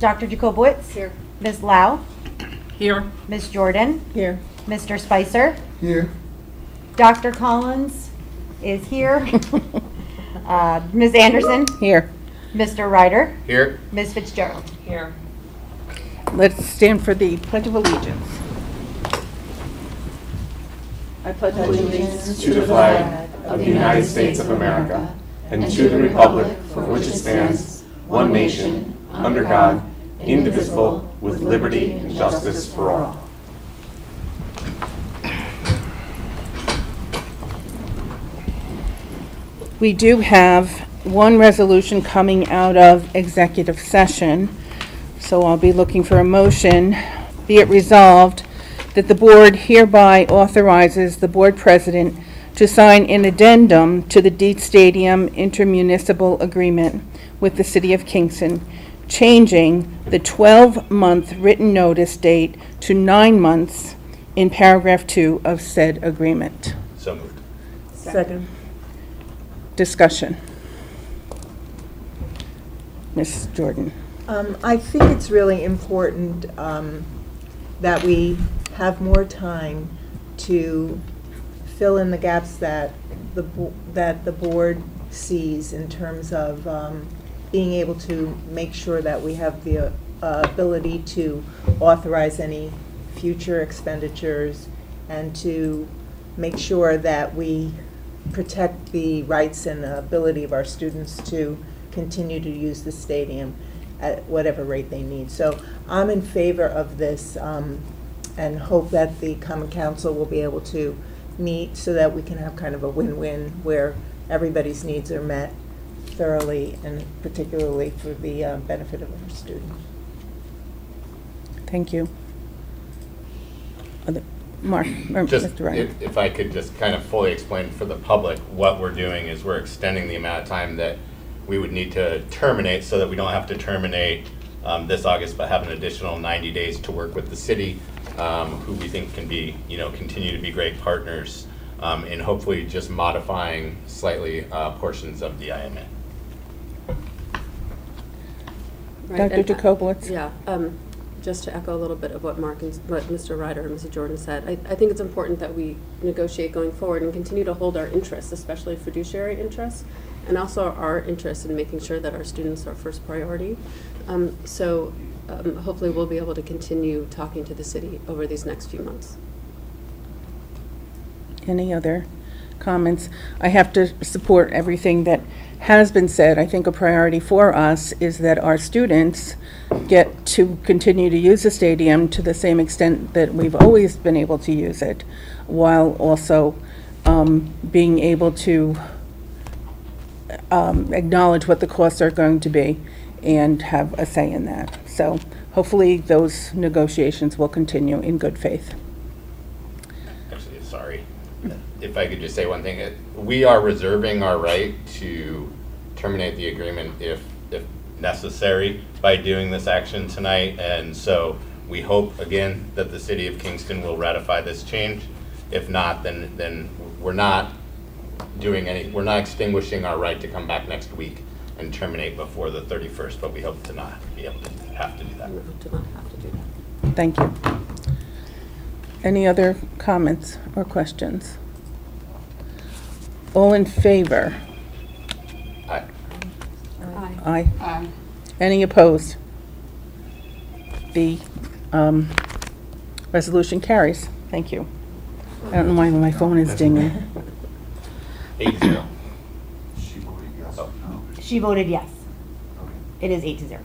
Dr. Jacobowitz? Here. Ms. Lau? Here. Ms. Jordan? Here. Mr. Spicer? Here. Dr. Collins is here. Ms. Anderson? Here. Mr. Ryder? Here. Ms. Fitzgerald? Here. Let's stand for the Pledge of Allegiance. I pledge allegiance To the flag of the United States of America and to the republic for which it stands, one nation, under God, indivisible, with liberty and justice for all. We do have one resolution coming out of executive session, so I'll be looking for a motion. Be it resolved that the board hereby authorizes the board president to sign an addendum to the Deet Stadium intermunicipal agreement with the city of Kingston, changing the 12-month written notice date to 9 months in paragraph 2 of said agreement. So moved. Second. Discussion. Ms. Jordan. I think it's really important that we have more time to fill in the gaps that the board sees in terms of being able to make sure that we have the ability to authorize any future expenditures and to make sure that we protect the rights and ability of our students to continue to use the stadium at whatever rate they need. So I'm in favor of this and hope that the Common Council will be able to meet so that we can have kind of a win-win where everybody's needs are met thoroughly and particularly for the benefit of our students. Thank you. Mark, or Just, Mr. Ryan. if I could just kind of fully explain for the public, what we're doing is we're extending the amount of time that we would need to terminate so that we don't have to terminate this August, but have an additional 90 days to work with the city, who we think can be, continue to be great partners in hopefully just modifying slightly portions of the IMA. Dr. and, Jacobowitz? Yeah, just to echo a little bit of what Mark and what Mr. Ryder and Mrs. Jordan said, I think it's important that we negotiate going forward and continue to hold our interests, especially fiduciary interests, and also our interests in making sure that our students are first priority. So hopefully we'll be able to continue talking to the city over these next few months. Any other comments? I have to support everything that has been said. I think a priority for us is that our students get to continue to use the stadium to the same extent that we've always been able to use it, while also being able to acknowledge what the costs are going to be and have a say in that. So hopefully those negotiations will continue in good faith. Actually, sorry, if I could just say one thing. We are reserving our right to terminate the agreement if necessary by doing this action tonight. And so we hope, again, that the city of Kingston will ratify this change. If not, then we're not extinguishing our right to come back next week and terminate before the 31st, but we hope to not be able to have to do that. No, do not have to do that. Thank you. Any other comments or questions? All in favor? Aye. Aye. Aye. Any opposed? The resolution carries. Thank you. I don't know why my phone is dinging. 8-0. She voted yes. Oh. No. She voted yes. Okay. It is 8-0. Thank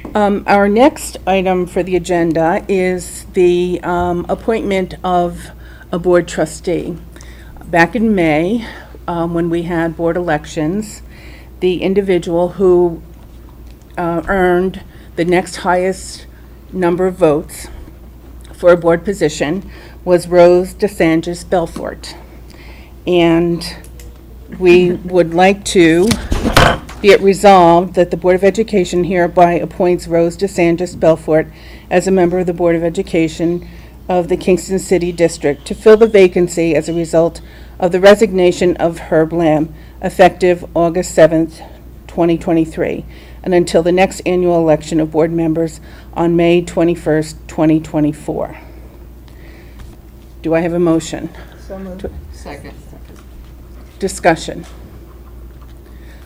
you. Our next item for the agenda is the appointment of a board trustee. Back in May, when we had board elections, the individual who earned the next highest number of votes for a board position was Rose DeSantis Belfort. And we would like to be it resolved that the Board of Education hereby appoints Rose DeSantis Belfort as a member of the Board of Education of the Kingston City District to fill the vacancy as a result of the resignation of Herb Lamb, effective August 7th, 2023, and until the next annual election of board members on May 21st, 2024. Do I have a motion? So moved. Second. Discussion.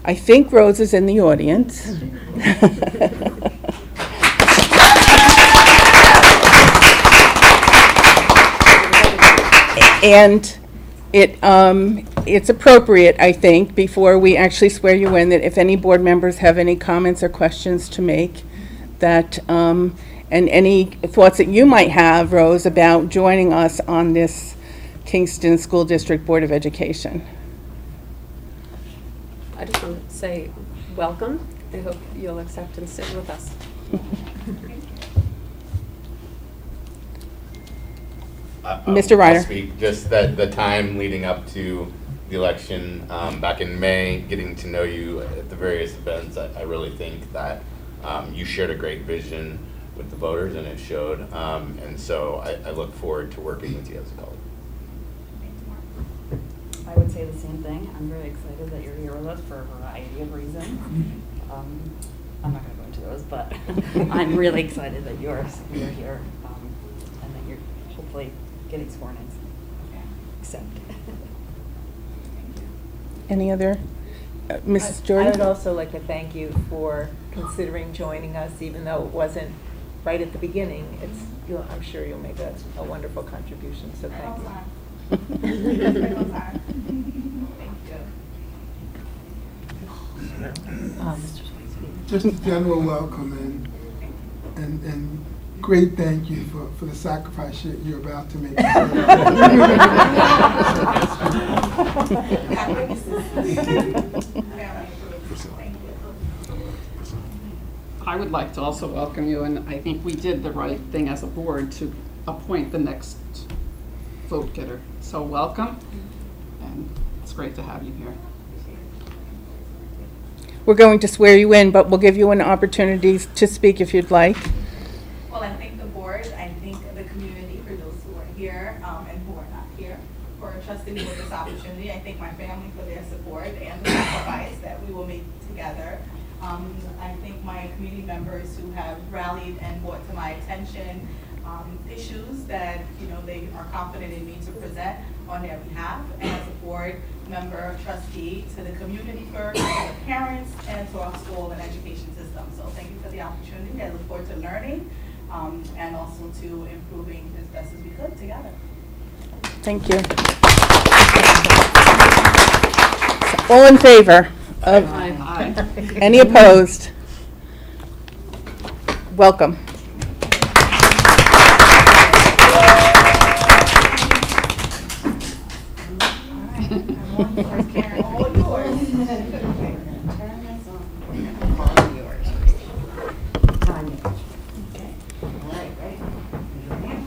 I think Rose is in the audience. And it's appropriate, I think, before we actually swear you in, that if any board members have any comments or questions to make, that, and any thoughts that you might have, Rose, about joining us on this Kingston School District Board of Education. I just want to say welcome. I hope you'll accept and sit with us. Mr. Ryder. I'll speak. Just that the time leading up to the election, back in May, getting to know you at the various events, I really think that you shared a great vision with the voters, and it showed. And so I look forward to working with you as a colleague. I would say the same thing. I'm really excited that you're here with us for a variety of reasons. I'm not going to go into those, but I'm really excited that you're here and that you're hopefully getting sworn in. Accept. Any other? Mrs. I Jordan? would also like to thank you for considering joining us, even though it wasn't right at the beginning. I'm sure you'll make a wonderful contribution, so thank you. Just a general welcome and great thank you for the sacrifice you're about to make. I would like to also welcome you, and I think we did the right thing as a board to appoint the next vote getter. So welcome, and it's great to have you here. We're going to swear you in, but we'll give you an opportunity to speak if you'd like. Well, I thank the board, I thank the community for those who are here and who are not here for trusting me with this opportunity. I thank my family for their support and the sacrifice that we will make together. I thank my community members who have rallied and brought to my attention issues that they are confident in me to present on their behalf. And as a board member, trustee, to the community first, to the parents, and to our school and education system. So thank you for the opportunity. I look forward to learning and also to improving as best as we could together. Thank you. All in favor? Aye. Any opposed? Welcome. Karen, all yours. Turn this on. All yours. Tanya. Okay. All right, ready? Raise your hand.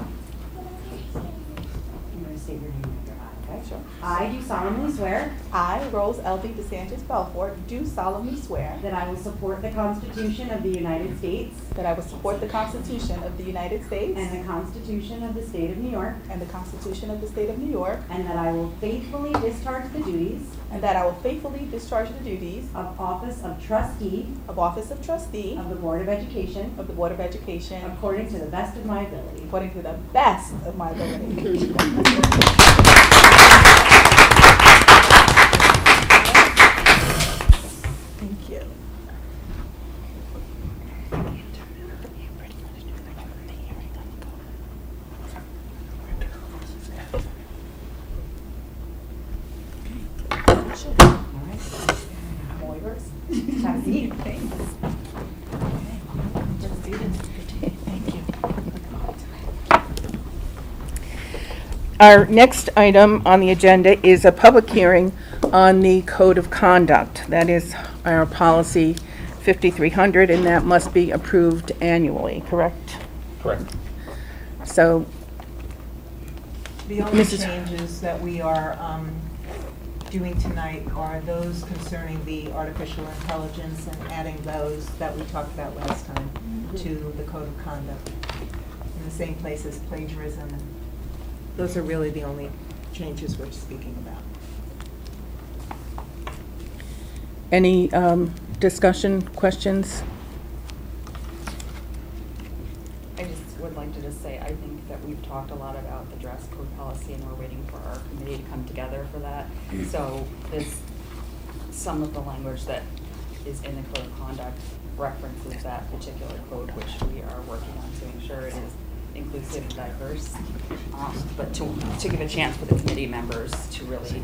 I'm going to state your name and your eye, okay? Sure. I do solemnly swear I, Rose L.B. DeSantis Belfort, do solemnly swear that I will support the Constitution of the United States that I will support the Constitution of the United States and the Constitution of the State of New York, and the Constitution of the State of New York, and that I will faithfully discharge the duties and that I will faithfully discharge the duties of office of trustee of office of trustee of the Board of Education of the Board of Education according to the best of my ability. according to the best of my ability. Thank you. I'm all yours. Have a seat. Thanks. Just do this. Thank you. Our next item on the agenda is a public hearing on the Code of Conduct. That is our policy 5300, and that must be approved annually, correct? Correct. So, The only Mrs. changes that we are doing tonight are those concerning the artificial intelligence and adding those that we talked about last time to the Code of Conduct in the same place as plagiarism. And those are really the only changes we're speaking about. Any discussion, questions? I just would like to just say, I think that we've talked a lot about the dress code policy, and we're waiting for our committee to come together for that. So some of the language that is in the code of conduct references that particular code, which we are working on to ensure it is inclusive and diverse, but to give a chance for the committee members to really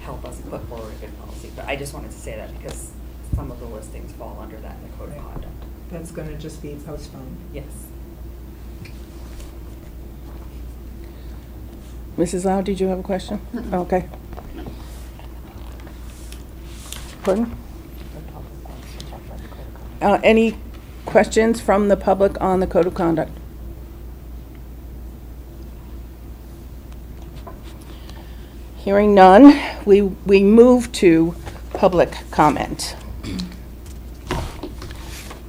help us put forward a good policy. But I just wanted to say that because some of the listings fall under that in the code of conduct. That's going to just be postponed. Yes. Mrs. Lau, did you have a question? Okay. Pardon? Any questions from the public on the code of conduct? Hearing none, we move to public comment.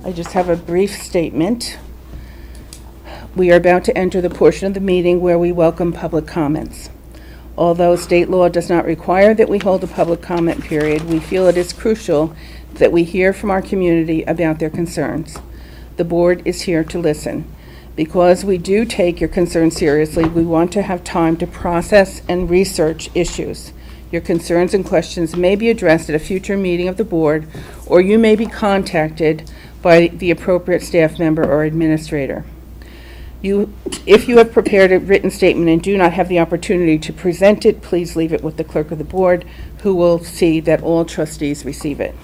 I just have a brief statement. We are about to enter the portion of the meeting where we welcome public comments. Although state law does not require that we hold a public comment period, we feel it is crucial that we hear from our community about their concerns. The board is here to listen. Because we do take your concerns seriously, we want to have time to process and research issues. Your concerns and questions may be addressed at a future meeting of the board, or you may be contacted by the appropriate staff member or administrator. If you have prepared a written statement and do not have the opportunity to present it, please leave it with the clerk of the board, who will see that all trustees receive it.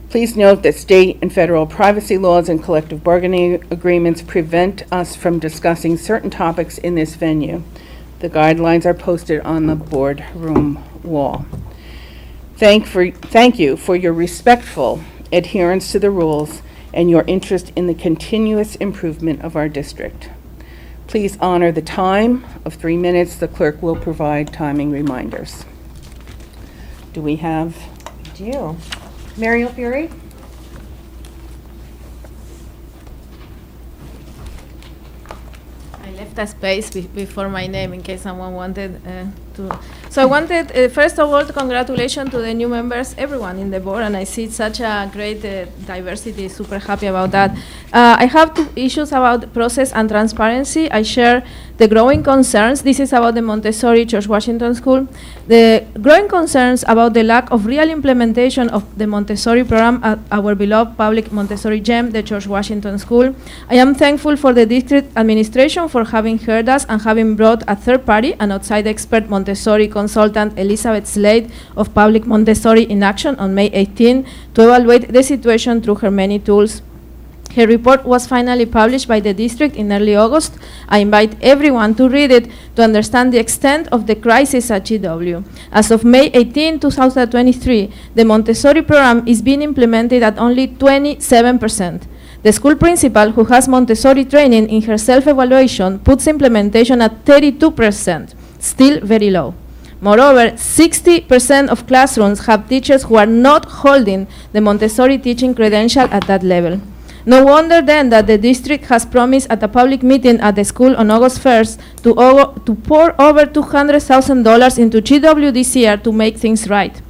Please note that state and federal privacy laws and collective bargaining agreements prevent us from discussing certain topics in this venue. The guidelines are posted on the boardroom wall. Thank you for your respectful adherence to the rules and your interest in the continuous improvement of our district. Please honor the time of 3 minutes. The clerk will provide timing reminders. Do we have? We do. Mary O'Fury? I left a space before my name in case someone wanted to. So I wanted, first of all, to congratulations to the new members, everyone in the board, and I see such a great diversity, super happy about that. I have 2 issues about process and transparency. I share the growing concerns. This is about the Montessori George Washington School. The growing concerns about the lack of real implementation of the Montessori program at our beloved public Montessori gem, the George Washington School. I am thankful for the district administration for having heard us and having brought a third party, an outside expert Montessori consultant Elizabeth Slade of Public Montessori in Action on May 18 to evaluate the situation through her many tools. Her report was finally published by the district in early August. I invite everyone to read it to understand the extent of the crisis at GW. As of May 18, 2023, the Montessori program is being implemented at only 27%. The school principal, who has Montessori training in her self-evaluation, puts implementation at 32%, still very low. Moreover, 60% of classrooms have teachers who are not holding the Montessori teaching credential at that level. No wonder then that the district has promised at a public meeting at the school on August 1st to pour over $200,000 into GW this year to make things right.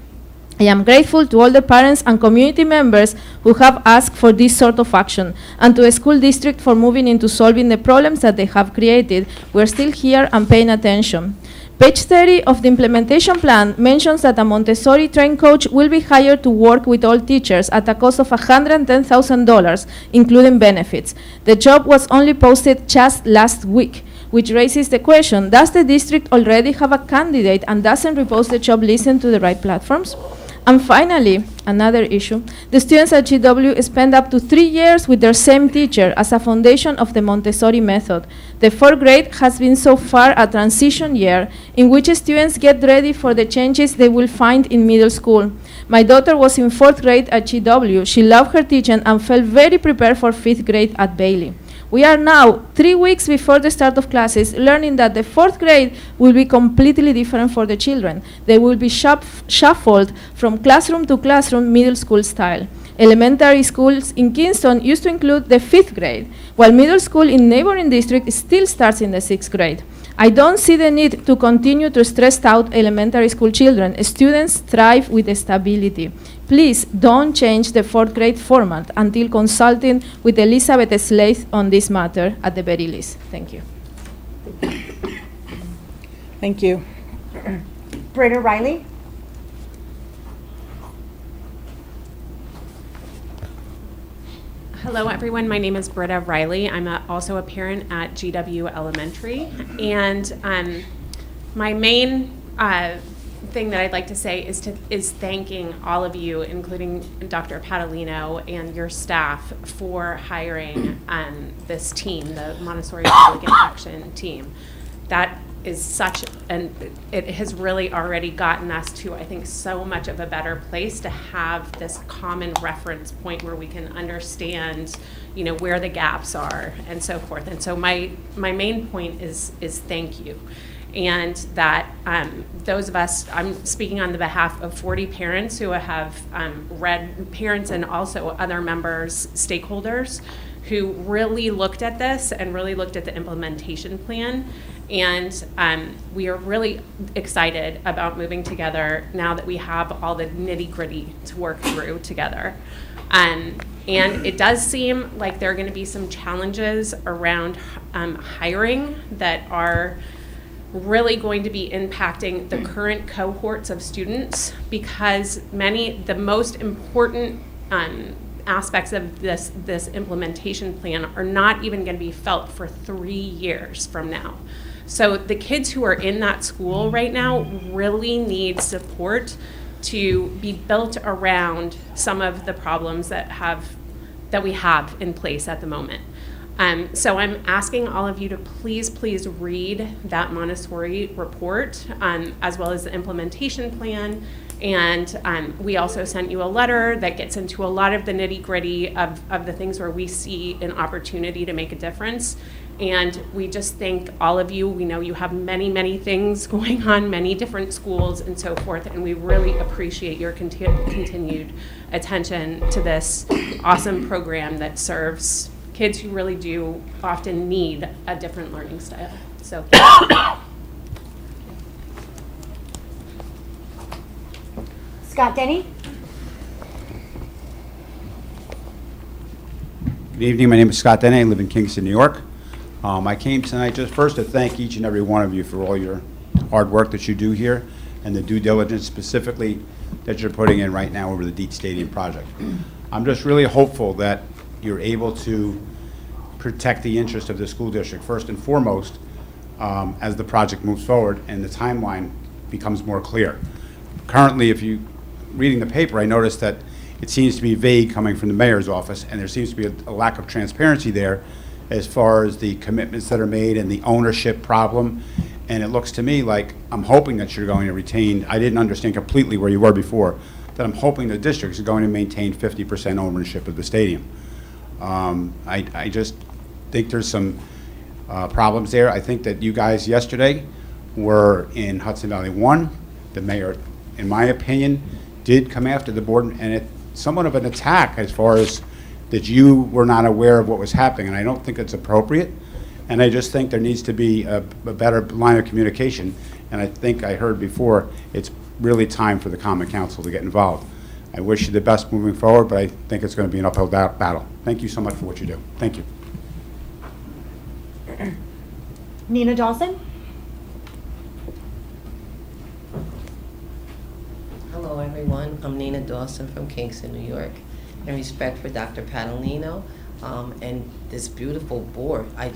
I am grateful to all the parents and community members who have asked for this sort of action, and to the school district for moving into solving the problems that they have created. We're still here and paying attention. Page 30 of the implementation plan mentions that a Montessori trained coach will be hired to work with all teachers at a cost of $110,000, including benefits. The job was only posted just last week, which raises the question, does the district already have a candidate and doesn't repost the job listing to the right platforms? And finally, another issue, the students at GW spend up to 3 years with their same teacher as a foundation of the Montessori method. The 4th grade has been so far a transition year in which students get ready for the changes they will find in middle school. My daughter was in 4th grade at GW. She loved her teaching and felt very prepared for 5th grade at Bailey. We are now 3 weeks before the start of classes, learning that the 4th grade will be completely different for the children. They will be shuffled from classroom to classroom, middle school style. Elementary schools in Kingston used to include the 5th grade, while middle school in neighboring district still starts in the 6th grade. I don't see the need to continue to stress out elementary school children. Students thrive with stability. Please don't change the 4th grade format until consulting with Elizabeth Slade on this matter at the very least. Thank you. Thank you. Britta Riley? Hello, everyone. My name is Britta Riley. I'm also a parent at GW Elementary. And my main thing that I'd like to say is thanking all of you, including Dr. Padalino and your staff, for hiring this team, the Montessori Public Action team. That is such it has really already gotten us to, I think, so much of a better place to have this common reference point where we can understand, where the gaps are and so forth. And so my main point is thank you. And that those of us, I'm speaking on the behalf of 40 parents who have read, parents and also other members, stakeholders, who really looked at this and really looked at the implementation plan. And we are really excited about moving together now that we have all the nitty-gritty to work through together. And it does seem like there are going to be some challenges around hiring that are really going to be impacting the current cohorts of students, because the most important aspects of this implementation plan are not even going to be felt for 3 years from now. So the kids who are in that school right now really need support to be built around some of the problems that we have in place at the moment. So I'm asking all of you to please read that Montessori report, as well as the implementation plan. And we also sent you a letter that gets into a lot of the nitty-gritty of the things where we see an opportunity to make a difference. And we just thank all of you. We know you have many things going on, many different schools and so forth, and we really appreciate your continued attention to this awesome program that serves kids who really do often need a different learning style. So thank you. Scott Denny? Good evening. My name is Scott Denny. I live in Kingston, New York. I came tonight just first to thank each and every one of you for all your hard work that you do here and the due diligence specifically that you're putting in right now over the Dietz Stadium project. I'm just really hopeful that you're able to protect the interest of the school district first and foremost as the project moves forward and the timeline becomes more clear. Currently, if you reading the paper, I noticed that it seems to be vague coming from the mayor's office, and there seems to be a lack of transparency there as far as the commitments that are made and the ownership problem. And it looks to me like I'm hoping that you're going to retain, I didn't understand completely where you were before, that I'm hoping the district is going to maintain 50% ownership of the stadium. I just think there's some problems there. I think that you guys yesterday were in Hudson Valley 1. The mayor, in my opinion, did come after the board, and it's somewhat of an attack as far as that you were not aware of what was happening, and I don't think it's appropriate. And I just think there needs to be a better line of communication. And I think I heard before, it's really time for the Common Council to get involved. I wish you the best moving forward, but I think it's going to be an uphill battle. Thank you so much for what you do. Thank you. Nina Dawson? Hello, everyone. I'm Nina Dawson from Kingston, New York. In respect for Dr. Padalino and this beautiful board, I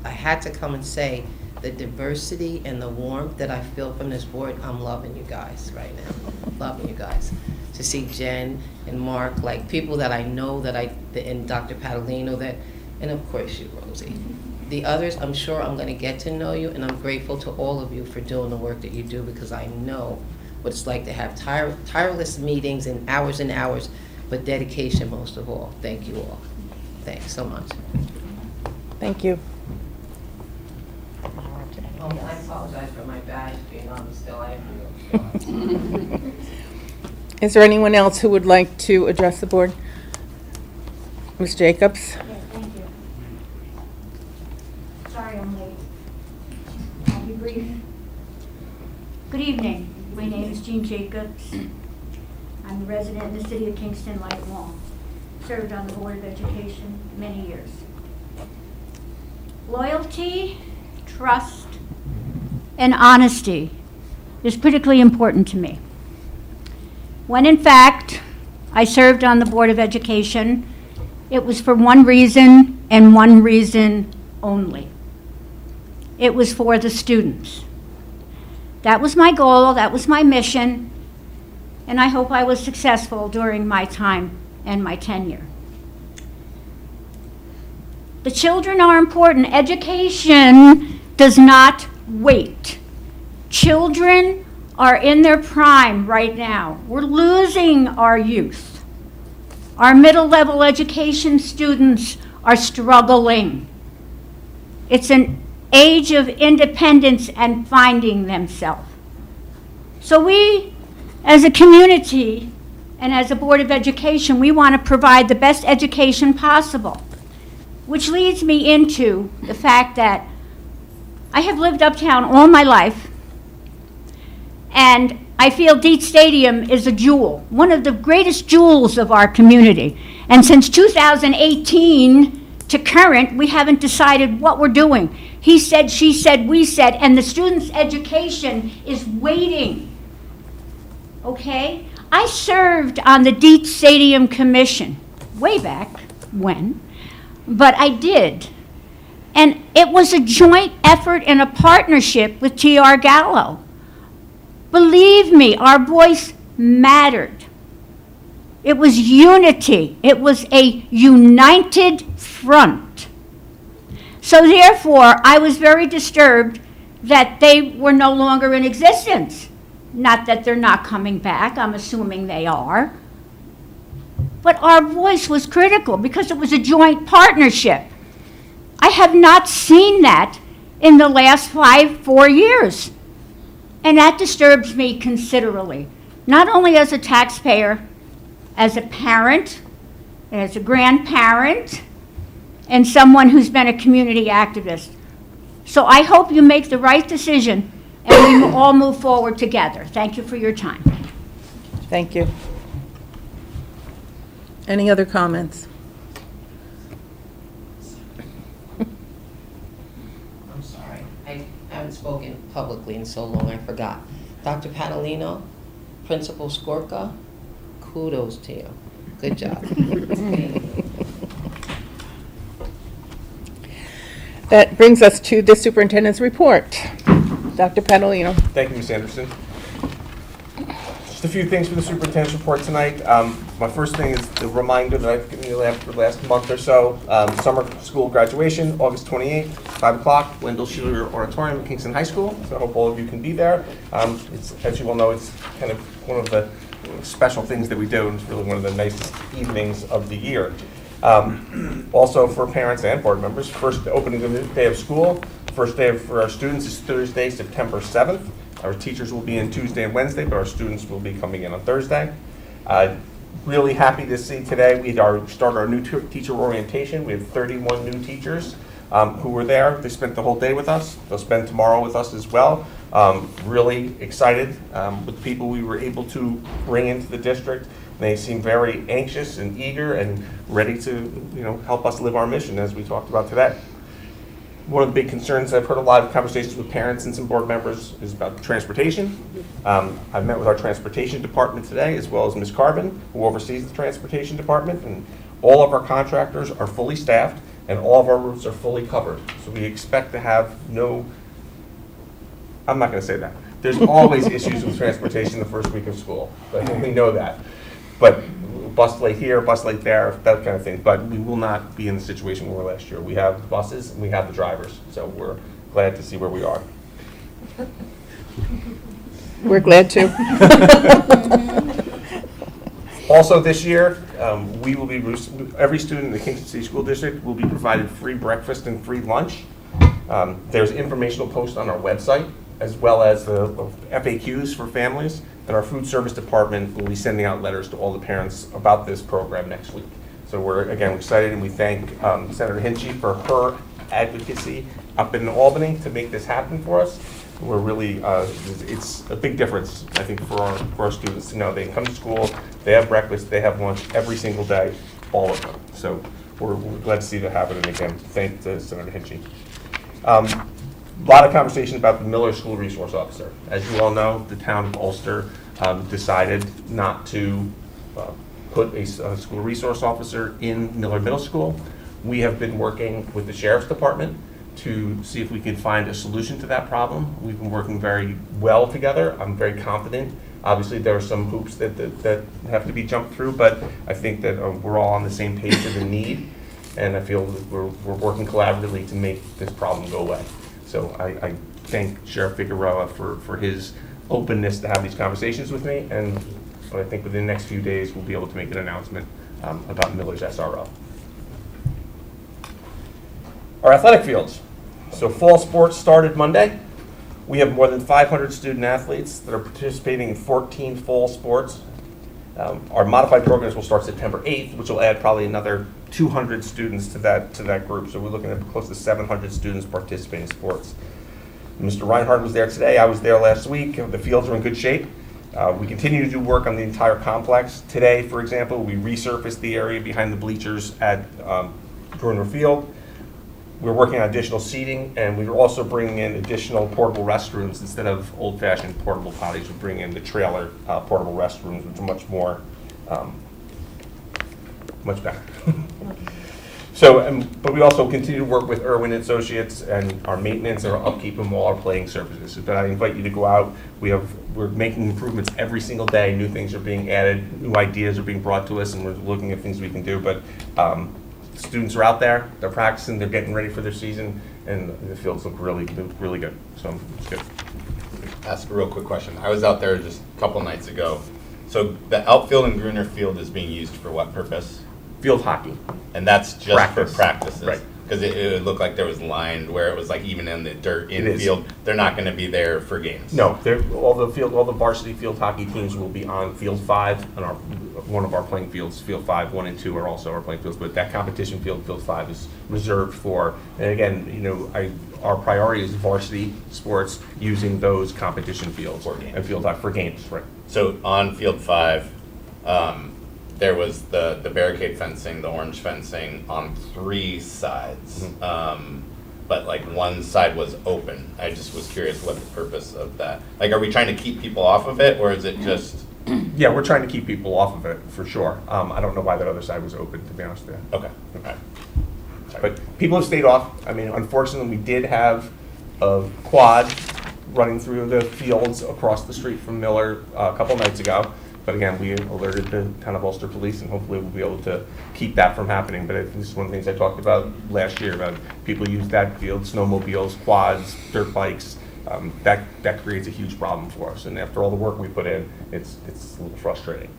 had to come and say the diversity and the warmth that I feel from this board, I'm loving you guys right now. Loving you guys. To see Jen and Mark, like people that I know and Dr. Padalino, and of course you, Rosie. The others, I'm sure I'm going to get to know you, and I'm grateful to all of you for doing the work that you do, because I know what it's like to have tireless meetings and hours, but dedication most of all. Thank you all. Thanks so much. Thank you. I apologize for my badge being on, still I am. Is there anyone else who would like to address the board? Ms. Jacobs? Yes, thank you. Sorry I'm late. Good evening. My name is Jean Jacobs. I'm a resident in the city of Kingston lifelong. Served on the Board of Education many years. Loyalty, trust, and honesty is critically important to me. When in fact I served on the Board of Education, it was for one reason and one reason only. It was for the students. That was my goal, that was my mission, and I hope I was successful during my time and my tenure. The children are important. Education does not wait. Children are in their prime right now. We're losing our youth. Our middle-level education students are struggling. It's an age of independence and finding themselves. So we, as a community and as a Board of Education, we want to provide the best education possible, which leads me into the fact that I have lived uptown all my life, and I feel Dietz Stadium is a jewel, one of the greatest jewels of our community. And since 2018 to current, we haven't decided what we're doing. He said, she said, we said, and the students' education is waiting. Okay? I served on the Dietz Stadium Commission way back when, but I did. And it was a joint effort and a partnership with T.R. Gallo. Believe me, our voice mattered. It was unity. It was a united front. So therefore, I was very disturbed that they were no longer in existence. Not that they're not coming back, I'm assuming they are. But our voice was critical because it was a joint partnership. I have not seen that in the last 4 years. And that disturbs me considerably, not only as a taxpayer, as a parent, as a grandparent, and someone who's been a community activist. So I hope you make the right decision and we all move forward together. Thank you for your time. Thank you. Any other comments? I'm sorry, I haven't spoken publicly in so long, I forgot. Dr. Panalino, Principal Skorka, kudos to you. Good job. That brings us to the superintendent's report. Dr. Panalino. Thank you, Ms. Anderson. Just a few things for the superintendent's report tonight. My first thing is the reminder that I've given you for the last month or so. Summer school graduation, August 28th, 5 o'clock, Wendell Schiller Auditorium at Kingston High School. So I hope all of you can be there. As you all know, it's kind of one of the special things that we do, and it's really one of the nicest evenings of the year. Also for parents and board members, first opening day of school, first day for our students is Thursday, September 7th. Our teachers will be in Tuesday and Wednesday, but our students will be coming in on Thursday. Really happy to see today we started our new teacher orientation. We have 31 new teachers who were there. They spent the whole day with us. They'll spend tomorrow with us as well. Really excited with the people we were able to bring into the district. They seem very anxious and eager and ready to, help us live our mission as we talked about today. One of the big concerns, I've heard a lot of conversations with parents and some board members, is about transportation. I've met with our transportation department today, as well as Ms. Carbon, who oversees the transportation department, and all of our contractors are fully staffed and all of our routes are fully covered. So we expect to have I'm not going to say that. There's always issues with transportation the first week of school, but we know that. But bus late here, bus late there, that kind of thing. But we will not be in the situation we were last year. We have buses and we have the drivers, so we're glad to see where we are. We're glad to. Also this year, we will be, every student in the Kingston City School District will be provided free breakfast and free lunch. There's informational posts on our website, as well as the FAQs for families. And our food service department will be sending out letters to all the parents about this program next week. So we're, again, excited, and we thank Senator Hinchy for her advocacy up in Albany to make this happen for us. we're really, it's a big difference, I think, for our students to know they come to school, they have breakfast, they have lunch every single day, all of them. So we're glad to see that happen, and again, thanks to Senator Hinchey. A lot of conversation about the Miller School Resource Officer. As you all know, the town of Ulster decided not to put a school resource officer in Miller Middle School. We have been working with the Sheriff's Department to see if we could find a solution to that problem. We've been working very well together. I'm very confident. Obviously, there are some hoops that have to be jumped through, but I think that we're all on the same page of the need, and I feel that we're working collaboratively to make this problem go away. So I thank Sheriff Figueroa for his openness to have these conversations with me, but I think within the next few days, we'll be able to make an announcement about Miller's SRO. Our athletic fields. So fall sports started Monday. We have more than 500 student athletes that are participating in 14 fall sports. Our modified programs will start September 8th, which will add probably another 200 students to that group. So we're looking at close to 700 students participating in sports. Mr. Reinhardt was there today. I was there last week. The fields are in good shape. We continue to do work on the entire complex. Today, for example, we resurfaced the area behind the bleachers at Bruner Field. We're working on additional seating, and we're also bringing in additional portable restrooms instead of old-fashioned portable potties. We're bringing in the trailer portable restrooms, which are much better. So, but we also continue to work with Irwin Associates and our maintenance and our upkeep and all our playing surfaces. So I invite you to go out. We're making improvements every single day. New things are being added, new ideas are being brought to us, and we're looking at things we can do. But students are out there, they're practicing, they're getting ready for their season, and the fields look really good. So it's good. Ask a real quick question. I was out there just a couple nights ago. So the outfield in Gruner Field is being used for what purpose? Field hockey. And that's just for practices? Right. Because it looked like there was lined where it was like even in the dirt infield, they're not going to be there for games. No, all the varsity field hockey teams will be on Field 5, and one of our playing fields, Field 5, 1 and 2 are also our playing fields, but that competition field, Field 5, is reserved for, and again, our priority is varsity sports using those competition fields and field hockey for games, right? So on Field 5, there was the barricade fencing, the orange fencing on 3 sides. Mm-hmm. But like one side was open. I just was curious what the purpose of that. Like, are we trying to keep people off of it, or is it just? Yeah, we're trying to keep people off of it for sure. I don't know why that other side was open, to be honest with you. Okay. But people have stayed off. I mean, unfortunately, we did have a quad running through the fields across the street from Miller a couple nights ago. But again, we alerted the town of Ulster Police, and hopefully we'll be able to keep that from happening. But this is one of the things I talked about last year, about people use that field, snowmobiles, quads, dirt bikes. That creates a huge problem for us. And after all the work we put in, it's a little frustrating.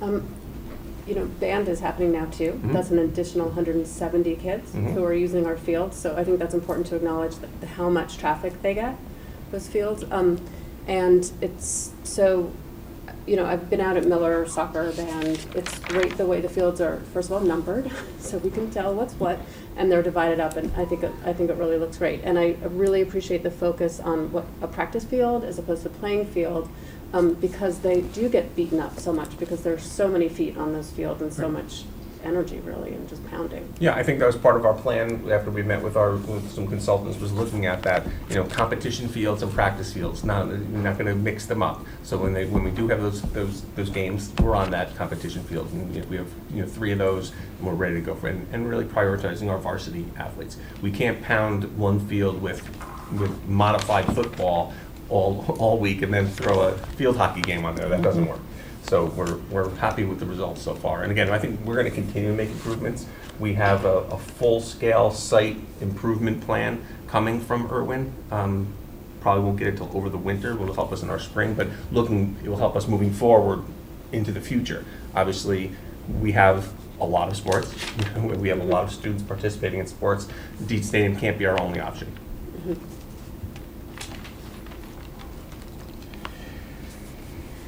Band is happening now too. Mm-hmm. That's an additional 170 kids who are using our fields. So I think that's important to acknowledge how much traffic they get, those fields. And it's so, I've been out at Miller soccer band. It's great the way the fields are, first of all, numbered, so we can tell what's what, and they're divided up, and I think it really looks great. And I really appreciate the focus on what a practice field as opposed to playing field, because they do get beaten up so much because there's so many feet on those fields and so much energy, really, and just pounding. Yeah, I think that was part of our plan after we met with some consultants, was looking at that, competition fields and practice fields. We're not going to mix them up. So when we do have those games, we're on that competition field. And if we have 3 of those, and we're ready to go for it. And really prioritizing our varsity athletes. We can't pound one field with modified football all week and then throw a field hockey game on there. That doesn't work. So we're happy with the results so far. And again, I think we're going to continue to make improvements. We have a full-scale site improvement plan coming from Irwin. Probably won't get it till over the winter. It will help us in our spring, but it will help us moving forward into the future. Obviously, we have a lot of sports. We have a lot of students participating in sports. Dietz Stadium can't be our only option. Mm-hmm.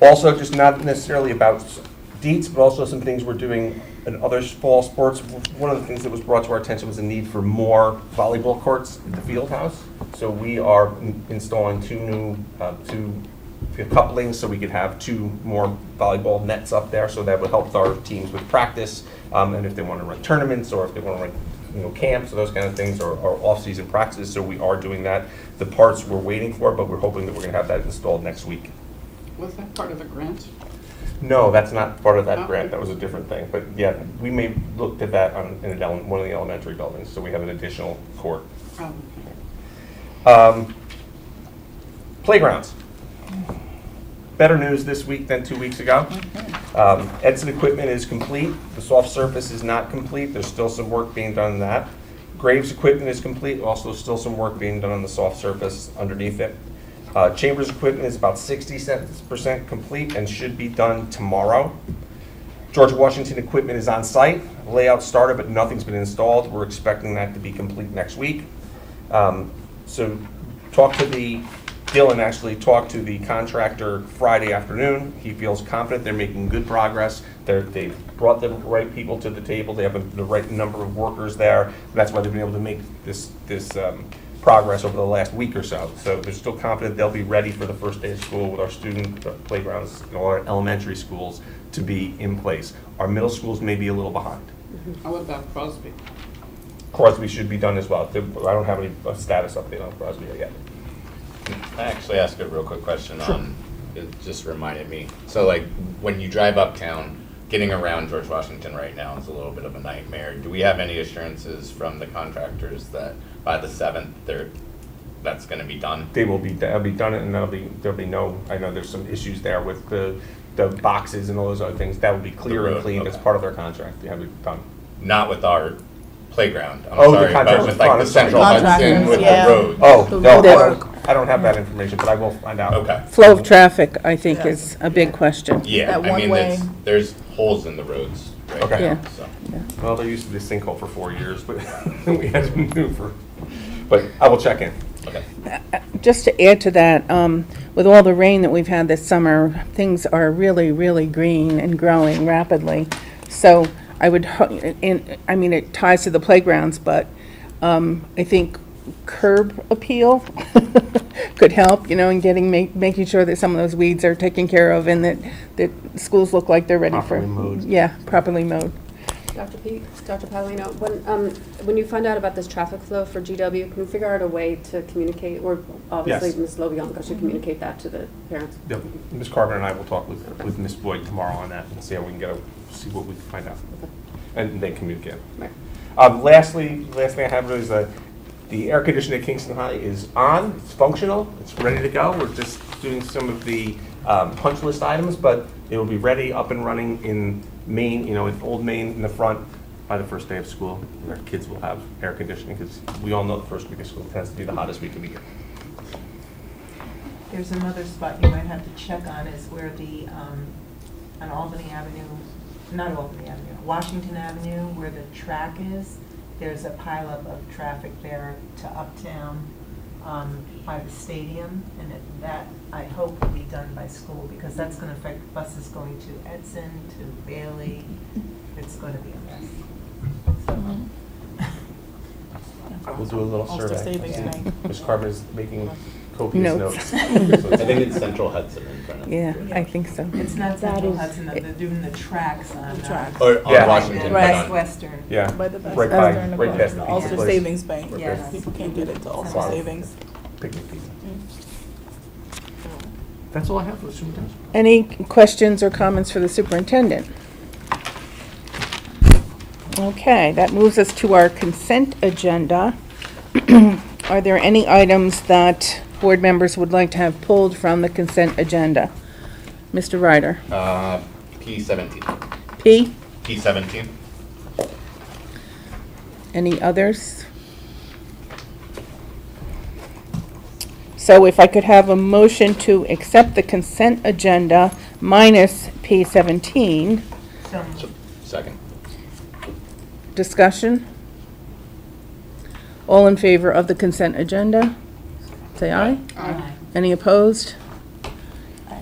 Also, just not necessarily about Dietz, but also some things we're doing in other fall sports. One of the things that was brought to our attention was the need for more volleyball courts at the field house. So we are installing two new couplings so we could have 2 more volleyball nets up there, so that would help our teams with practice, and if they want to run tournaments or if they want to run camps or those kind of things, or off-season practices. So we are doing that. The parts we're waiting for, but we're hoping that we're going to have that installed next week. Was that part of the grant? No, that's not part of that Oh. grant. That was a different thing. But yeah, we may look at that in one of the elementary buildings, so we have an additional court. Oh, Playgrounds. Better news this week than 2 weeks ago. Edson equipment is complete. The soft surface is not complete. There's still some work being done on that. Graves equipment is complete. Also still some work being done on the soft surface underneath it. Chambers equipment is about 60% complete and should be done tomorrow. George Washington equipment is on site. Layout started, but nothing's been installed. We're expecting that to be complete next week. So Dylan actually talked to the contractor Friday afternoon. He feels confident they're making good progress. They brought the right people to the table. They have the right number of workers there. That's why they've been able to make this progress over the last week or so. So they're still confident they'll be ready for the first day of school with our student playgrounds in all our elementary schools to be in place. Our middle schools may be a little behind. what about Crosby? Crosby should be done as well. I don't have any status update on Crosby yet. I actually ask a real quick question on, it just reminded me. So like, when you drive uptown, getting around George Washington right now is a little bit of a nightmare. Do we have any assurances from the contractors that by the 7th, that's gonna be done? They'll be done, and there'll be no, I know there's some issues there with the boxes and all those other things. That will be clear and road, clean. That's okay. part of their contract. They have it done. Not with our playground, I'm Oh, the sorry, but contractors. with like Oh, the I'm sorry. central Hudson with yeah. the road. Oh, no, road I don't have that information, but I will find out. Okay. Flow of traffic, I think, is a big question. Yeah, That I one mean, way. there's holes in the roads right Okay. now, Yeah. so. Well, they're used to this sinkhole for 4 years, but we had to maneuver. But I will check in. Okay. Just to add to that, with all the rain that we've had this summer, things are really, really green and growing rapidly. So I would, I mean, it ties to the playgrounds, but I think curb appeal could help, in making sure that some of those weeds are taken care of and that schools look like they're ready for. Properly mowed. Yeah, properly mowed. Dr. Paolino, when you found out about this traffic flow for GW, can we figure out a way to communicate, or obviously Yes. Ms. Lobianco should communicate that to the parents? Yep. Ms. Carver and I will talk with Ms. Boyd tomorrow on that and see how we can see what we can find out. And then communicate. Right. Last thing I have is the air conditioning at Kingston High is on, it's functional, it's ready to go. We're just doing some of the punch list items, but it will be ready, up and running in Maine, in Old Maine in the front by the first day of school. And our kids will have air conditioning because we all know the first week of school tends to be the hottest week of the year. There's another spot you might have to check on is where on Albany Avenue, not Albany Avenue, Washington Avenue, where the track is, there's a pileup of traffic there to Uptown by the stadium, and that I hope will be done by school, because that's going to affect buses going to Edson, to Bailey. It's going to be a mess. So, We'll do a little Ulster survey. Savings Bank. Ms. Carver is making copious Notes. notes. I think it's Central Hudson in front of it. Yeah, I think so. It's not Central Hudson, though. They're doing the tracks on. Or on Yeah. Washington, but West on- Western. Yeah, By the bus right stop. past the The pizza Ulster place. Savings Bank. Yes. People can't get into Ulster Wow. Savings. Picnic pizza. That's all I have for the superintendent. Any questions or comments for the superintendent? Okay, that moves us to our consent agenda. Are there any items that board members would like to have pulled from the consent agenda? Mr. Ryder? P17. P? P17. Any others? So if I could have a motion to accept the consent agenda minus P17. So, Second. Discussion? All in favor of the consent agenda? Say aye. Aye. Any opposed?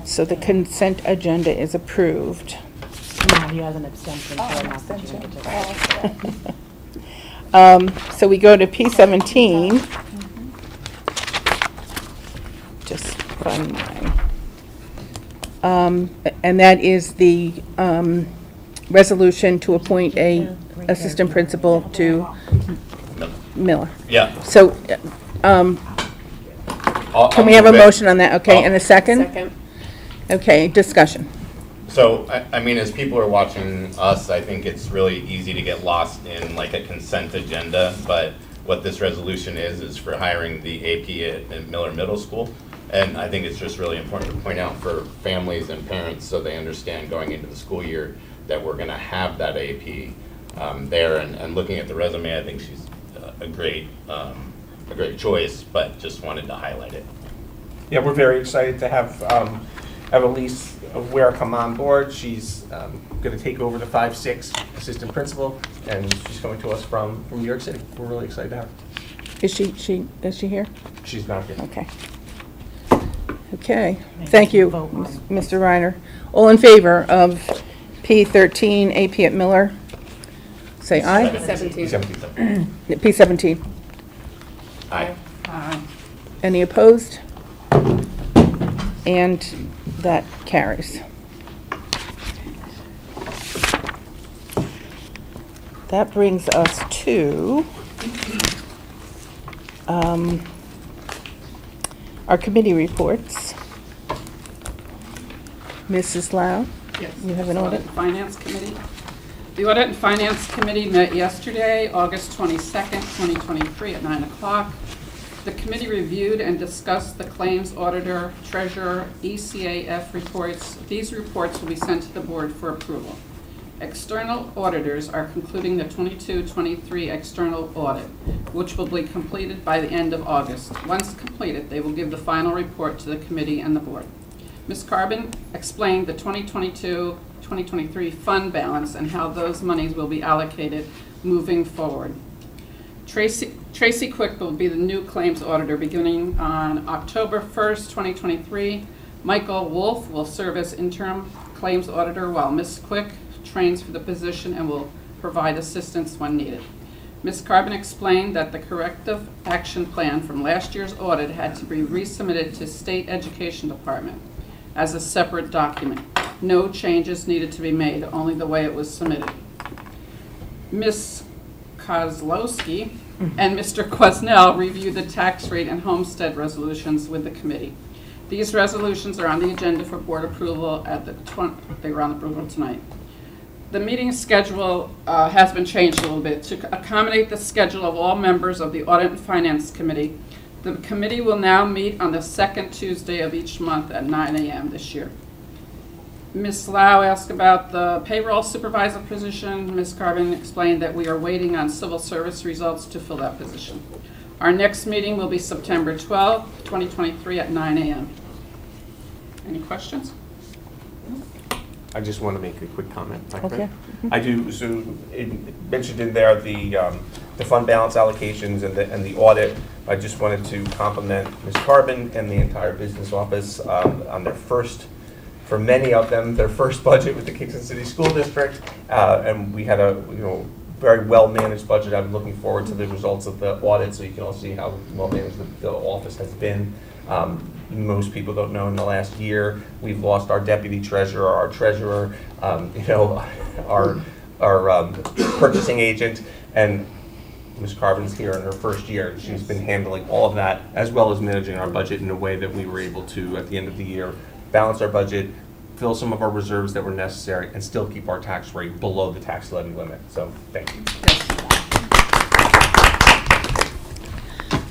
So the consent agenda is approved. He has an abstention. So we go to P17. Funding. And that is the resolution to appoint a assistant principal to Miller. Yeah. So, can we have a motion on that? Okay, and a second? Second. Okay, discussion. So, I mean, as people are watching us, I think it's really easy to get lost in like a consent agenda, but what this resolution is for hiring the AP at Miller Middle School. And I think it's just really important to point out for families and parents so they understand going into the school year that we're gonna have that AP there. And looking at the resume, I think she's a great choice, but just wanted to highlight it. Yeah, we're very excited to have Elise Ware come on board. She's going to take over the 5-6 assistant principal, and she's coming to us from New York City. We're really excited to have her. Is she here? She's not here. Okay. Okay, thank you, Mr. Reiner. All in favor of P13, AP at Miller? Say aye. 17. P17. Aye. Any opposed? And that carries. That brings us to our committee reports. Mrs. Lau, Yes. you have an audit? Finance Committee. The Audit and Finance Committee met yesterday, August 22nd, 2023 at 9 o'clock. The committee reviewed and discussed the claims auditor, treasurer, ECAF reports. These reports will be sent to the board for approval. External auditors are concluding the 22-23 external audit, which will be completed by the end of August. Once completed, they will give the final report to the committee and the board. Ms. Carbon explained the 2022-2023 fund balance and how those monies will be allocated moving forward. Tracy Quick will be the new claims auditor beginning on October 1st, 2023. Michael Wolf will serve as interim claims auditor while Ms. Quick trains for the position and will provide assistance when needed. Ms. Carbon explained that the corrective action plan from last year's audit had to be resubmitted to State Education Department as a separate document. No changes needed to be made, only the way it was submitted. Ms. Kozlowski and Mr. Quesnell reviewed the tax rate and homestead resolutions with the committee. These resolutions are on the agenda for board approval they were on approval tonight. The meeting schedule has been changed a little bit to accommodate the schedule of all members of the Audit and Finance Committee. The committee will now meet on the second Tuesday of each month at 9 a.m. this year. Ms. Lau asked about the payroll supervisor position. Ms. Carbon explained that we are waiting on civil service results to fill that position. Our next meeting will be September 12th, 2023 at 9 a.m. Any questions? I just want to make a quick comment. if I could. Okay. I do, so it mentioned in there the fund balance allocations and the audit. I just wanted to compliment Ms. Carbon and the entire business office on their first, for many of them, their first budget with the Kingston City School District. And we had a very well-managed budget. I'm looking forward to the results of the audit so you can all see how well-managed the office has been. Most people don't know in the last year, we've lost our deputy treasurer, our treasurer, our purchasing agent, and Ms. Carbon's here in her first year. She's been handling all of that as well as managing our budget in a way that we were able to, at the end of the year, balance our budget, fill some of our reserves that were necessary, and still keep our tax rate below the tax levy limit. So, thank you.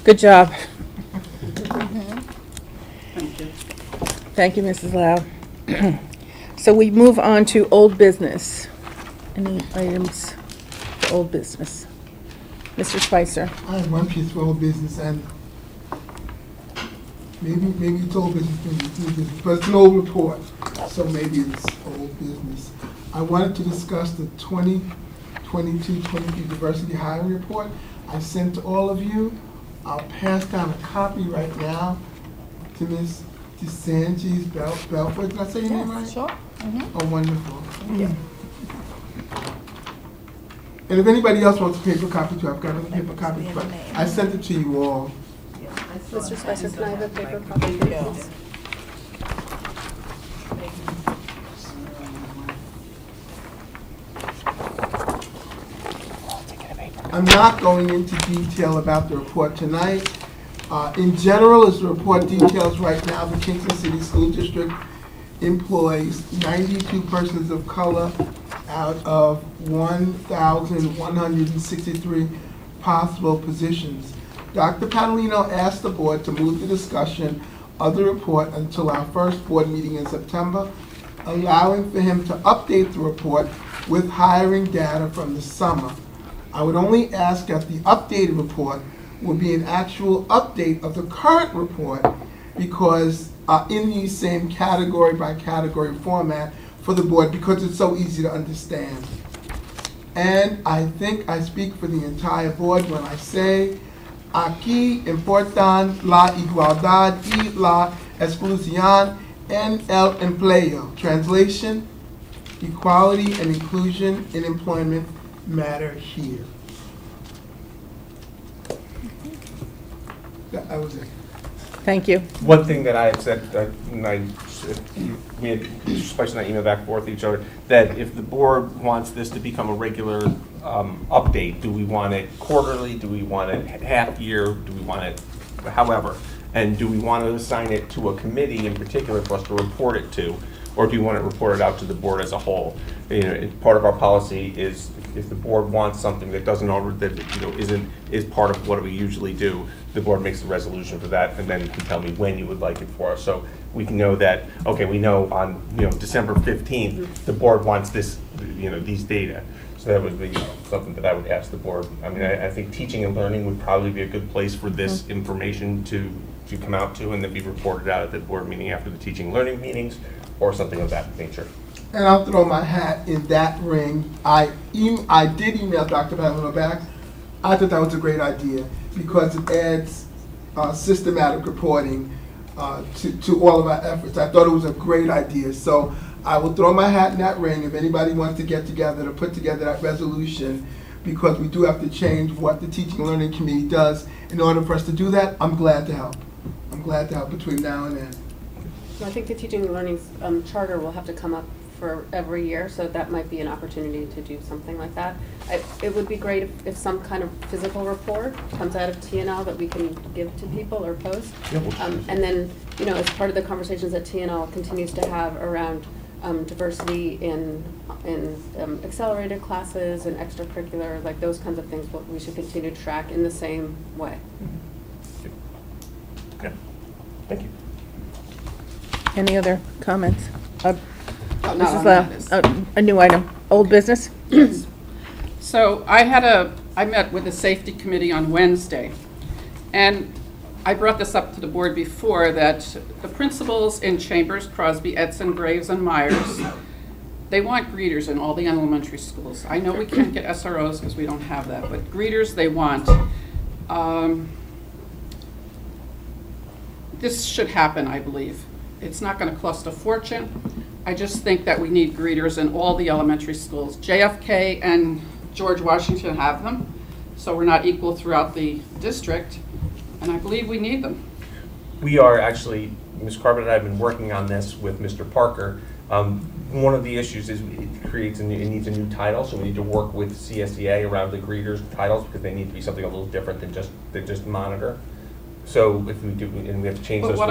Good job. Thank you. Thank you, Mrs. Lau. So we move on to old business. Any items for old business? Mr. Spicer. I have one piece of old business, and maybe it's old business, maybe it's new business, but it's an old report, so maybe it's old business. I wanted to discuss the 2022-23 diversity hiring report. I sent to all of you. I'll pass down a copy right now to Ms. DeSantis Belford. Did I say your name right? Sure. Oh, wonderful. And if anybody else wants a paper copy too, I've got other paper copies, but I sent it to you all. Mr. Spicer, can I have a paper copy, please? I'm not going into detail about the report tonight. In general, as the report details right now, the Kingston City School District employs 92 persons of color out of 1,163 possible positions. Dr. Padalino asked the board to move the discussion of the report until our first board meeting in September, allowing for him to update the report with hiring data from the summer. I would only ask that the updated report will be an actual update of the current report, because in the same category by category format for the board, because it's so easy to understand. And I think I speak for the entire board when I say, aquí importan la igualdad y la exclusión en el empleo. Translation, equality and inclusion in employment matter here. That was it. Thank you. One thing that I had said, we had discussed that email back and forth to each other, that if the board wants this to become a regular update, do we want it quarterly, do we want it half year, do we want it however? And do we want to assign it to a committee in particular for us to report it to, or do you want it reported out to the board as a whole? You know, part of our policy is if the board wants something that doesn't already, that is part of what we usually do, the board makes the resolution for that, and then you can tell me when you would like it for us. So we can know that, okay, we know on, December 15th, the board wants this, these data. So that would be something that I would ask the board. I mean, I think teaching and learning would probably be a good place for this information to come out to and then be reported out at the board meeting after the teaching and learning meetings or something of that nature. And I'll throw my hat in that ring. I did email Dr. Padalino back. I thought that was a great idea because it adds systematic reporting to all of our efforts. I thought it was a great idea. So I will throw my hat in that ring if anybody wants to get together to put together that resolution, because we do have to change what the Teaching and Learning Committee does. In order for us to do that, I'm glad to help. I'm glad to help between now and then. I think the teaching and learning charter will have to come up for every year, so that might be an opportunity to do something like that. It would be great if some kind of physical report comes out of TNL that we can give to people or post. And then, as part of the conversations that TNL continues to have around diversity in accelerated classes and extracurricular, like those kinds of things, we should continue to track in the same way. Okay, thank you. Any other comments? Not This on that is a new item. Old business? Yes. So I met with the safety committee on Wednesday, and I brought this up to the board before, that the principals in Chambers, Crosby, Edson, Graves, and Myers, they want greeters in all the elementary schools. I know we can't get SROs because we don't have that, but greeters they want. This should happen, I believe. It's not going to cost a fortune. I just think that we need greeters in all the elementary schools. JFK and George Washington have them, so we're not equal throughout the district, and I believe we need them. We are actually, Ms. Carpenter and I have been working on this with Mr. Parker. One of the issues is it needs a new title, so we need to work with CSEA around the greeters titles, because they need to be something a little different than just monitor. So if we do, and we have to change those. But what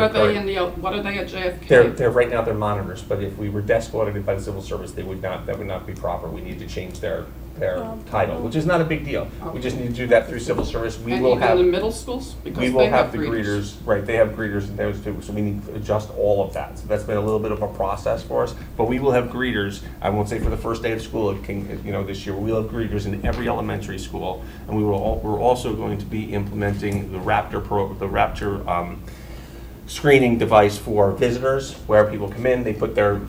are they at JFK? They're right now they're monitors, but if we were desk audited by the civil service, that would not be proper. We need to change their title, which is not a big deal. We just need to do that through civil service. We And will even have the middle schools? Because we will they have the greeters, right, they have greeters in those too, so we need to adjust all of that. So that's been a little bit of a process for us, but we will have greeters, I won't say for the first day of school, this year, we'll have greeters in every elementary school, and we're also going to be implementing the Raptor screening device for visitors, where people come in, they put their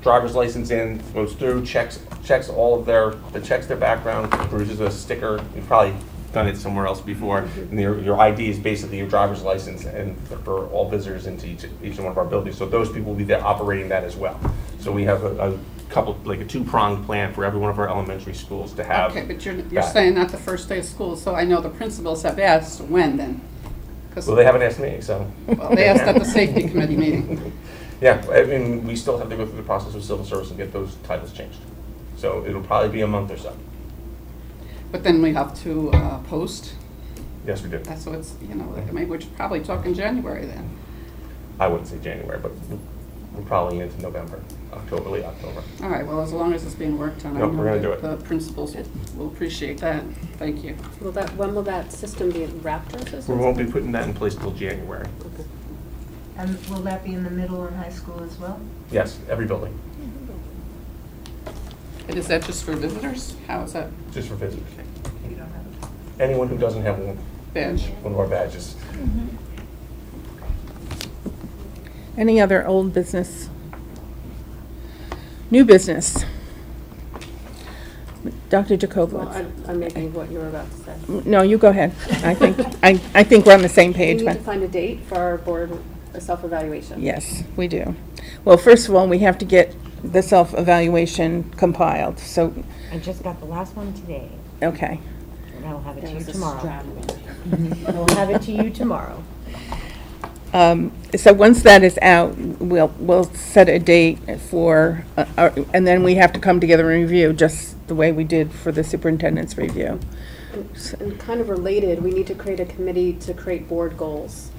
driver's license in, goes through, checks their background, produces a sticker. You've probably done it somewhere else before. And your ID is basically your driver's license, and for all visitors into each one of our buildings. So those people will be there operating that as well. So we have a couple, like a two-pronged plan for every one of our elementary schools to have. Okay, but you're saying not the first day of school, so I know the principals have asked when then? Well, they haven't asked me, so. Well, they asked at the safety committee meeting. Yeah, I mean, we still have to go through the process of civil service and get those titles changed. So it'll probably be a month or so. But then we have to post, Yes, we do. so it's, maybe we're probably talking January then. I wouldn't say January, but we're probably into November, late October. All right, well, as long as it's being worked on, I Nope, we're know gonna do that it. the principals will appreciate that. Thank you. When will that system be wrapped our We system? won't be putting that in place till January. Okay. And will that be in the middle and high school as well? Yes, every building, And is that just for visitors? How is that just for visitors. You don't have Anyone who doesn't have one badge? of our badges. Any other old business? New business? Dr. Well, Jacobowitz? I'm making what you were about to say. No, you go ahead. I think we're on the same We page, need but, to find a date for our board self-evaluation. yes, we do. Well, first of all, we have to get the self-evaluation compiled, so, I just got the last one today, okay. and I'll have it to That you was a tomorrow. strategy. I will have it to you tomorrow. So once that is out, we'll set a date for, and then we have to come together and review, just the way we did for the superintendent's review. And kind of related, we need to create a committee to create board goals.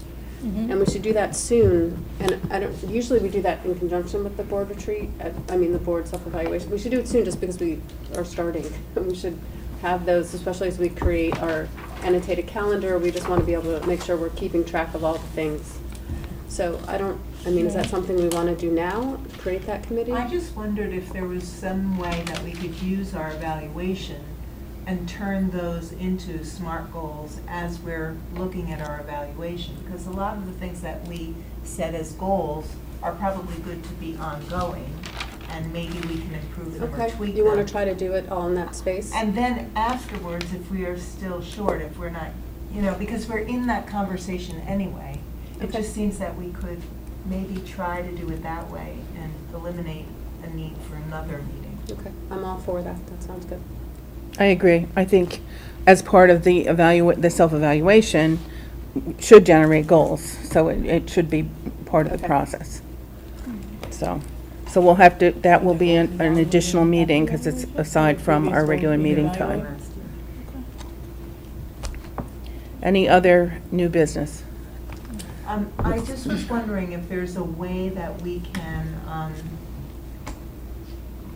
And we should do that soon, and usually we do that in conjunction with the board retreat, the board self-evaluation. We should do it soon just because we are starting. We should have those, especially as we create our annotated calendar. We just want to be able to make sure we're keeping track of all the things. So is that something we want to do now, create that committee? I just wondered if there was some way that we could use our evaluation and turn those into SMART goals as we're looking at our evaluation. Because a lot of the things that we set as goals are probably good to be ongoing, and maybe we can improve them or Okay, tweak them. you want to try to do it all in that space? And then afterwards, if we are still short, if we're not, because we're in that conversation anyway, it Okay. just seems that we could maybe try to do it that way and eliminate the need for another meeting. Okay, I'm all for that. That sounds good. I agree. I think as part of the self-evaluation should generate goals, so it should be part of the Okay. process. So we'll have to, that will be an additional meeting, because it's aside from our regular meeting time. Any other new business? I just was wondering if there's a way that we can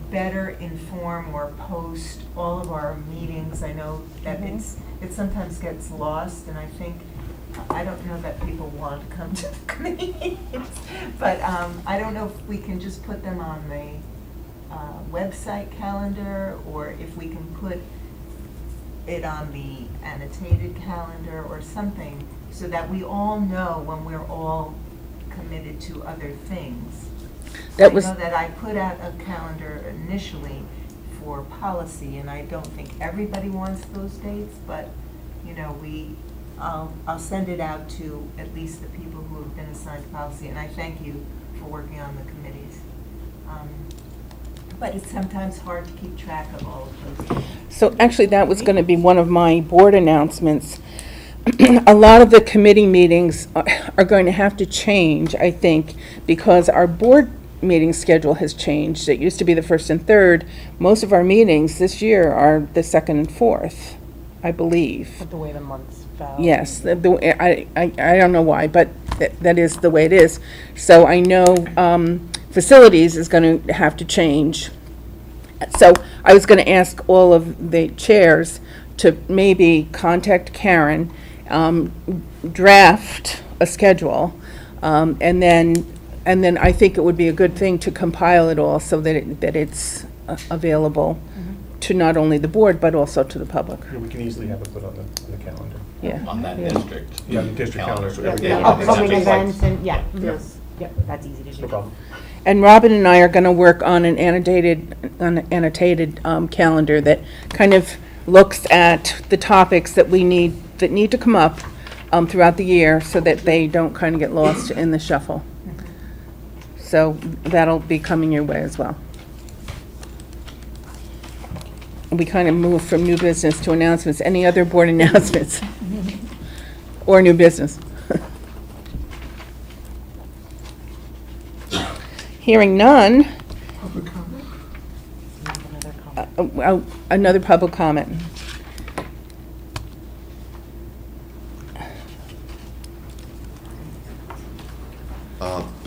better inform or post all of our meetings. I know that it sometimes gets lost, and I don't know that people want to come to the committee meetings, but I don't know if we can just put them on the website calendar, or if we can put it on the annotated calendar or something, so that we all know when we're all committed to other things. I know that I put out a calendar initially for policy, and I don't think everybody wants those dates, but, I'll send it out to at least the people who have been assigned to policy, and I thank you for working on the committees. But it's sometimes hard to keep track of all of those. So actually, that was going to be one of my board announcements. A lot of the committee meetings are going to have to change, I think, because our board meeting schedule has changed. It used to be the first and third. Most of our meetings this year are the second and fourth, I believe. But the way the months fell. Yes, I don't know why, but that is the way it is. So I know facilities is going to have to change. So I was going to ask all of the chairs to maybe contact Karen, draft a schedule, and then I think it would be a good thing to compile it all so that it's available to not only the board, but also to the public. Yeah, we can easily have it put on the calendar. Yeah. On that Yeah. district. Yeah, the district calendar, so every day. Yeah, we'll have upcoming something like- events and, yeah. Yes. Yep, that's easy to do. No problem. And Robin and I are going to work on an annotated calendar that kind of looks at the topics that need to come up throughout the year, so that they don't kind of get lost in the shuffle. So that'll be coming your way as well. We kind of moved from new business to announcements. Any other board announcements? Or new business? Hearing none, Public comment? Another comment. another public comment.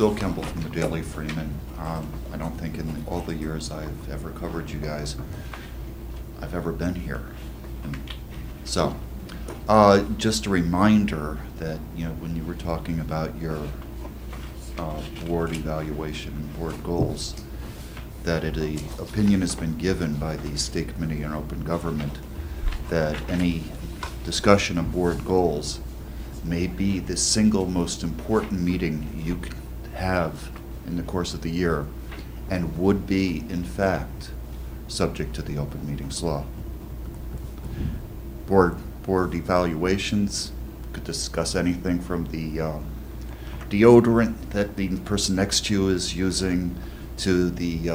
Bill Kemble from the Daily Freeman. I don't think in all the years I've ever covered you guys, I've ever been here. And so, just a reminder that, when you were talking about your board evaluation and board goals, that an opinion has been given by the State Committee on Open Government that any discussion of board goals may be the single most important meeting you could have in the course of the year, and would be, in fact, subject to the open meetings law. Board evaluations could discuss anything from the deodorant that the person next to you is using to the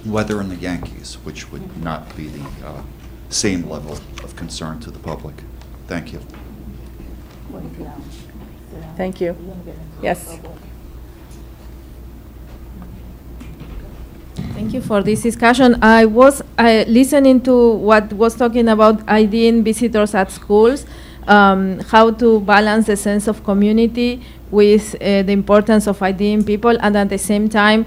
weather in the Yankees, which would not be the same level of concern to the public. Thank you. Thank you. Yes. Thank you for this discussion. I was listening to what was talking about IDing visitors at schools, how to balance the sense of community with the importance of IDing people, and at the same time,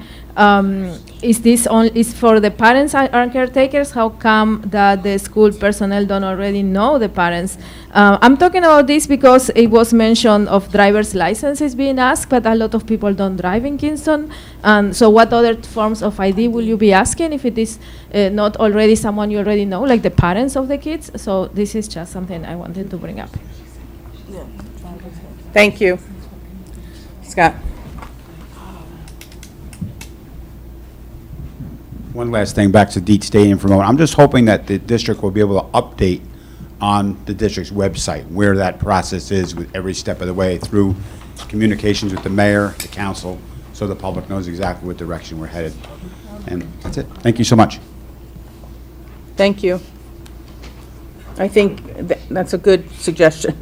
is this is for the parents and caretakers? How come that the school personnel don't already know the parents? I'm talking about this because it was mentioned of driver's licenses being asked, but a lot of people don't drive in Kingston. So what other forms of ID will you be asking if it is not already someone you already know, like the parents of the kids? So this is just something I wanted to bring up. Thank you. Scott? One last thing, back to Deet Stadium for a moment. I'm just hoping that the district will be able to update on the district's website where that process is with every step of the way through communications with the mayor, the council, so the public knows exactly what direction we're headed. And that's it. Thank you so much. Thank you. I think that's a good suggestion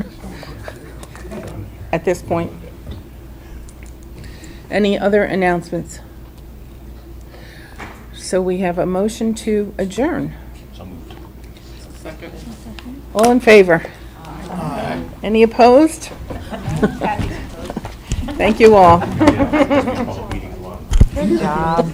at this point. Any other announcements? So we have a motion to adjourn. Second. All in favor? Any opposed? Thank you all. Good job.